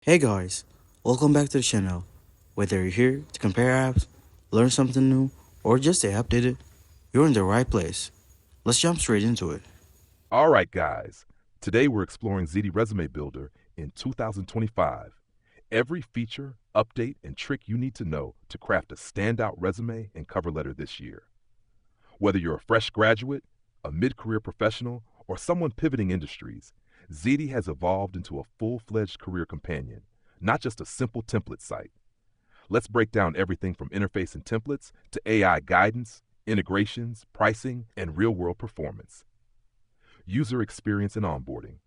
Hey guys, welcome back to the channel. Whether you're here to compare apps, learn something new, or just stay updated, you're in the right place. Let's jump straight into it. All right, guys. Today we're exploring Zety Resume Builder in 2025. Every feature, update, and trick you need to know to craft a standout resume and cover letter this year. Whether you're a fresh graduate, a mid-career professional, or someone pivoting industries, Zety has evolved into a full-fledged career companion, not just a simple template site. Let's break down everything from interface and templates to AI guidance, integrations, pricing, and real-world performance. User experience and onboarding.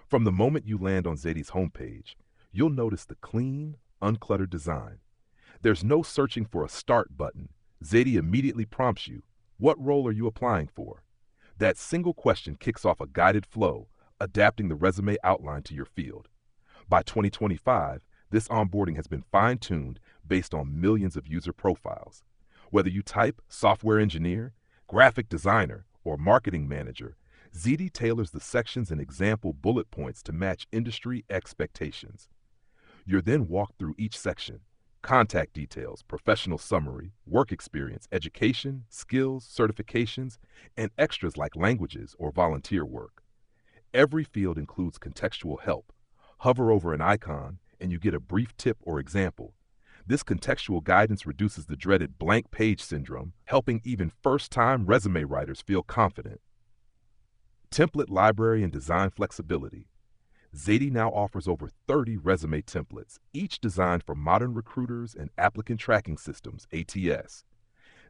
From the moment you land on Zety's homepage, you'll notice the clean, uncluttered design. There's no searching for a start button. Zety immediately prompts you, what role are you applying for? That single question kicks off a guided flow, adapting the resume outline to your field. By 2025, this onboarding has been fine-tuned based on millions of user profiles. Whether you type software engineer, graphic designer, or marketing manager, Zety tailors the sections and example bullet points to match industry expectations. You're then walked through each section: contact details, professional summary, work experience, education, skills, certifications, and extras like languages or volunteer work. Every field includes contextual help. Hover over an icon, and you get a brief tip or example. This contextual guidance reduces the dreaded blank page syndrome, helping even first-time resume writers feel confident. Template library and design flexibility. Zety now offers over 30 resume templates, each designed for modern recruiters and applicant tracking systems, ATS.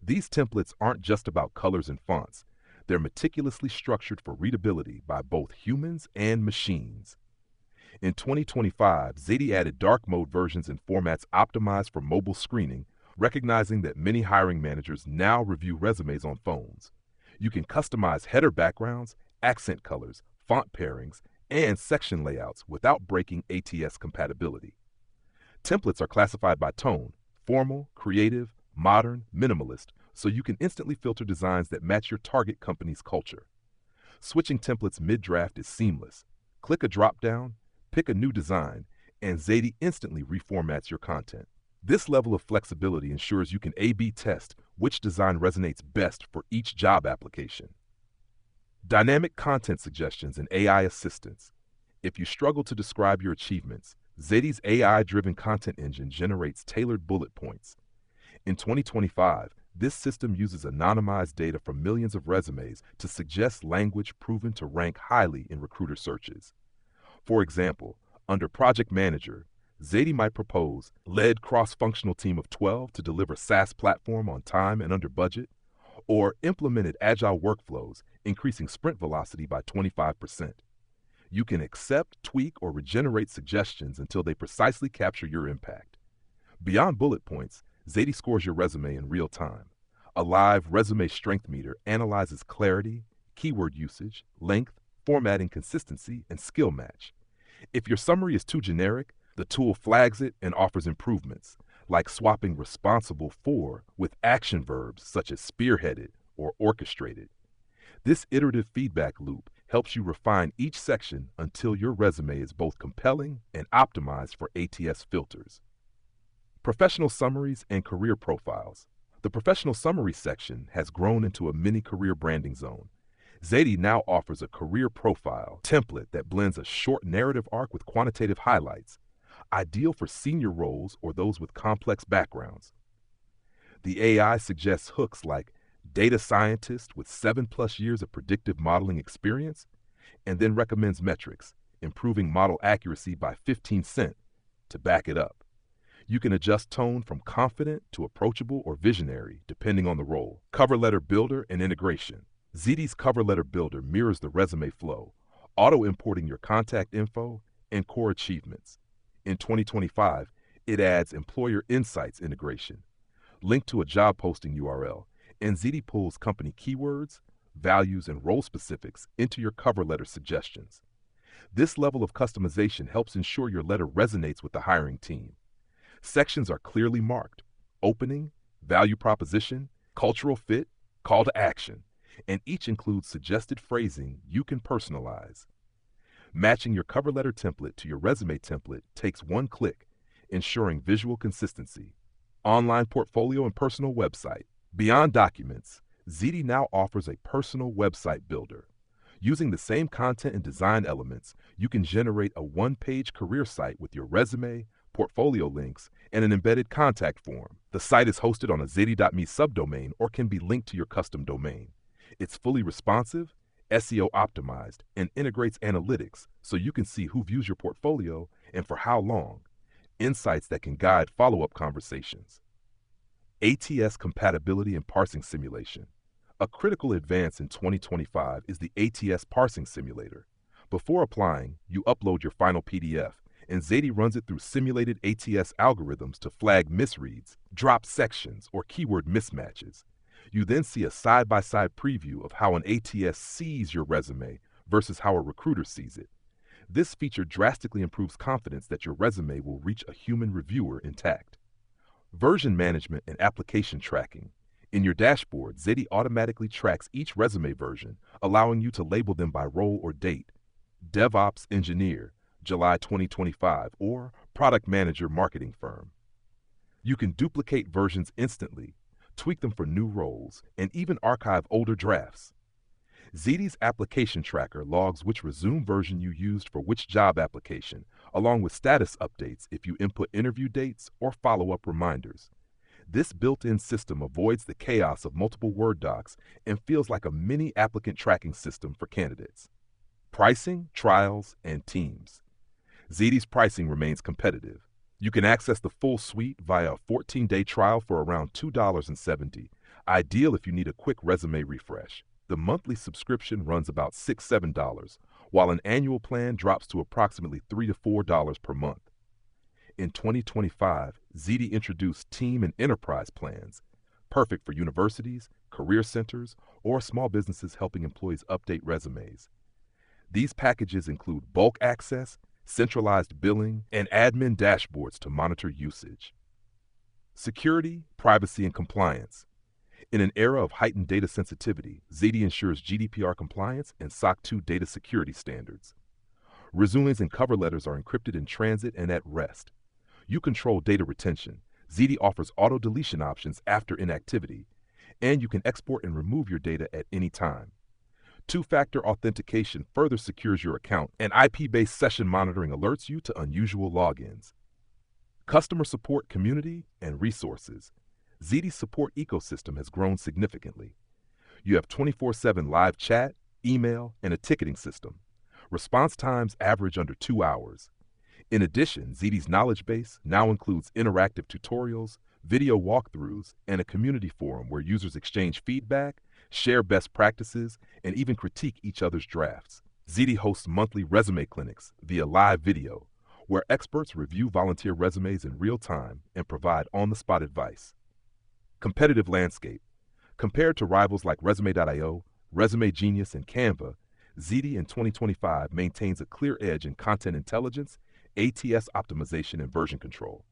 These templates aren't just about colors and fonts. They're meticulously structured for readability by both humans and machines. In 2025, Zety added dark mode versions and formats optimized for mobile screening, recognizing that many hiring managers now review resumes on phones. You can customize header backgrounds, accent colors, font pairings, and section layouts without breaking ATS compatibility. Templates are classified by tone: formal, creative, modern, minimalist, so you can instantly filter designs that match your target company's culture. Switching templates mid-draft is seamless. Click a drop-down, pick a new design, and Zety instantly reformats your content. This level of flexibility ensures you can A/B test which design resonates best for each job application. Dynamic content suggestions and AI assistance. If you struggle to describe your achievements, Zety's AI-driven content engine generates tailored bullet points. In 2025, this system uses anonymized data from millions of resumes to suggest language proven to rank highly in recruiter searches. For example, under Project Manager, Zety might propose led cross-functional team of 12 to deliver SaaS platform on time and under budget, or implemented agile workflows, increasing sprint velocity by 25%. You can accept, tweak, or regenerate suggestions until they precisely capture your impact. Beyond bullet points, Zety scores your resume in real time. A live resume strength meter analyzes clarity, keyword usage, length, formatting consistency, and skill match. If your summary is too generic, the tool flags it and offers improvements, like swapping responsible for with action verbs such as spearheaded or orchestrated. This iterative feedback loop helps you refine each section until your resume is both compelling and optimized for ATS filters. Professional summaries and career profiles. The professional summary section has grown into a mini career branding zone. Zety now offers a career profile template that blends a short narrative arc with quantitative highlights, ideal for senior roles or those with complex backgrounds. The AI suggests hooks like data scientist with 7+ years of predictive modeling experience, and then recommends metrics, improving model accuracy by 15% to back it up. You can adjust tone from confident to approachable or visionary, depending on the role. Cover letter builder and integration. Zety's cover letter builder mirrors the resume flow, auto-importing your contact info and core achievements. In 2025, it adds employer insights integration, linked to a job posting URL, and Zety pulls company keywords, values, and role specifics into your cover letter suggestions. This level of customization helps ensure your letter resonates with the hiring team. Sections are clearly marked: opening, value proposition, cultural fit, call to action, and each includes suggested phrasing you can personalize. Matching your cover letter template to your resume template takes one click, ensuring visual consistency. Online portfolio and personal website. Beyond documents, Zety now offers a personal website builder. Using the same content and design elements, you can generate a one-page career site with your resume, portfolio links, and an embedded contact form. The site is hosted on a Zety.me subdomain or can be linked to your custom domain. It's fully responsive, SEO optimized, and integrates analytics so you can see who views your portfolio and for how long. Insights that can guide follow-up conversations. ATS compatibility and parsing simulation. A critical advance in 2025 is the ATS parsing simulator. Before applying, you upload your final PDF, and Zety runs it through simulated ATS algorithms to flag misreads, drop sections, or keyword mismatches. You then see a side-by-side preview of how an ATS sees your resume versus how a recruiter sees it. This feature drastically improves confidence that your resume will reach a human reviewer intact. Version management and application tracking. In your dashboard, Zety automatically tracks each resume version, allowing you to label them by role or date. DevOps Engineer, July 2025, or Product Manager Marketing Firm. You can duplicate versions instantly, tweak them for new roles, and even archive older drafts. Zety's application tracker logs which resume version you used for which job application, along with status updates if you input interview dates or follow-up reminders. This built-in system avoids the chaos of multiple Word docs and feels like a mini applicant tracking system for candidates. Pricing, trials, and teams. Zety's pricing remains competitive. You can access the full suite via a 14-day trial for around $2.70, ideal if you need a quick resume refresh. The monthly subscription runs about $6-7, while an annual plan drops to approximately $3 to $4 per month. In 2025, Zety introduced team and enterprise plans, perfect for universities, career centers, or small businesses helping employees update resumes. These packages include bulk access, centralized billing, and admin dashboards to monitor usage. Security, privacy, and compliance. In an era of heightened data sensitivity, Zety ensures GDPR compliance and SOC 2 data security standards. Resumes and cover letters are encrypted in transit and at rest. You control data retention. Zety offers auto-deletion options after inactivity, and you can export and remove your data at any time. Two-factor authentication further secures your account, and IP-based session monitoring alerts you to unusual logins. Customer support community and resources. Zety's support ecosystem has grown significantly. You have 24/7 live chat, email, and a ticketing system. Response times average under 2 hours. In addition, Zety's knowledge base now includes interactive tutorials, video walkthroughs, and a community forum where users exchange feedback, share best practices, and even critique each other's drafts. Zety hosts monthly resume clinics via live video, where experts review volunteer resumes in real time and provide on-the-spot advice. Competitive landscape. Compared to rivals like Resume.io, Resume Genius, and Canva, Zety in 2025 maintains a clear edge in content intelligence, ATS optimization, and version control.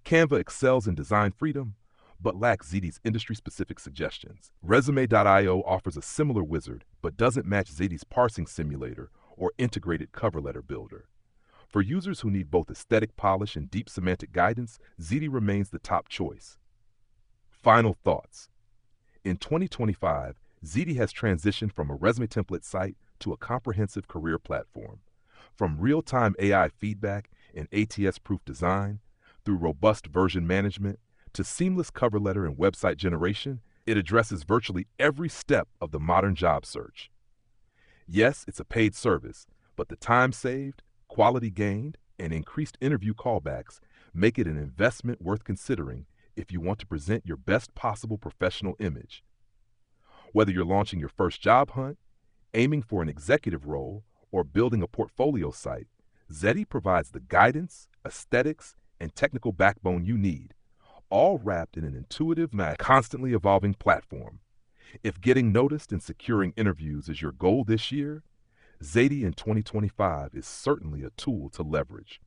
Canva excels in design freedom, but lacks Zety's industry-specific suggestions. Resume.io offers a similar wizard, but doesn't match Zety's parsing simulator or integrated cover letter builder. For users who need both aesthetic polish and deep semantic guidance, Zety remains the top choice. Final thoughts. In 2025, Zety has transitioned from a resume template site to a comprehensive career platform. From real-time AI feedback and ATS-proof design, through robust version management, to seamless cover letter and website generation, it addresses virtually every step of the modern job search. Yes, it's a paid service, but the time saved, quality gained, and increased interview callbacks make it an investment worth considering if you want to present your best possible professional image. Whether you're launching your first job hunt, aiming for an executive role, or building a portfolio site, Zety provides the guidance, aesthetics, and technical backbone you need, all wrapped in an intuitive, constantly evolving platform. If getting noticed and securing interviews is your goal this year, Zety in 2025 is certainly a tool to leverage.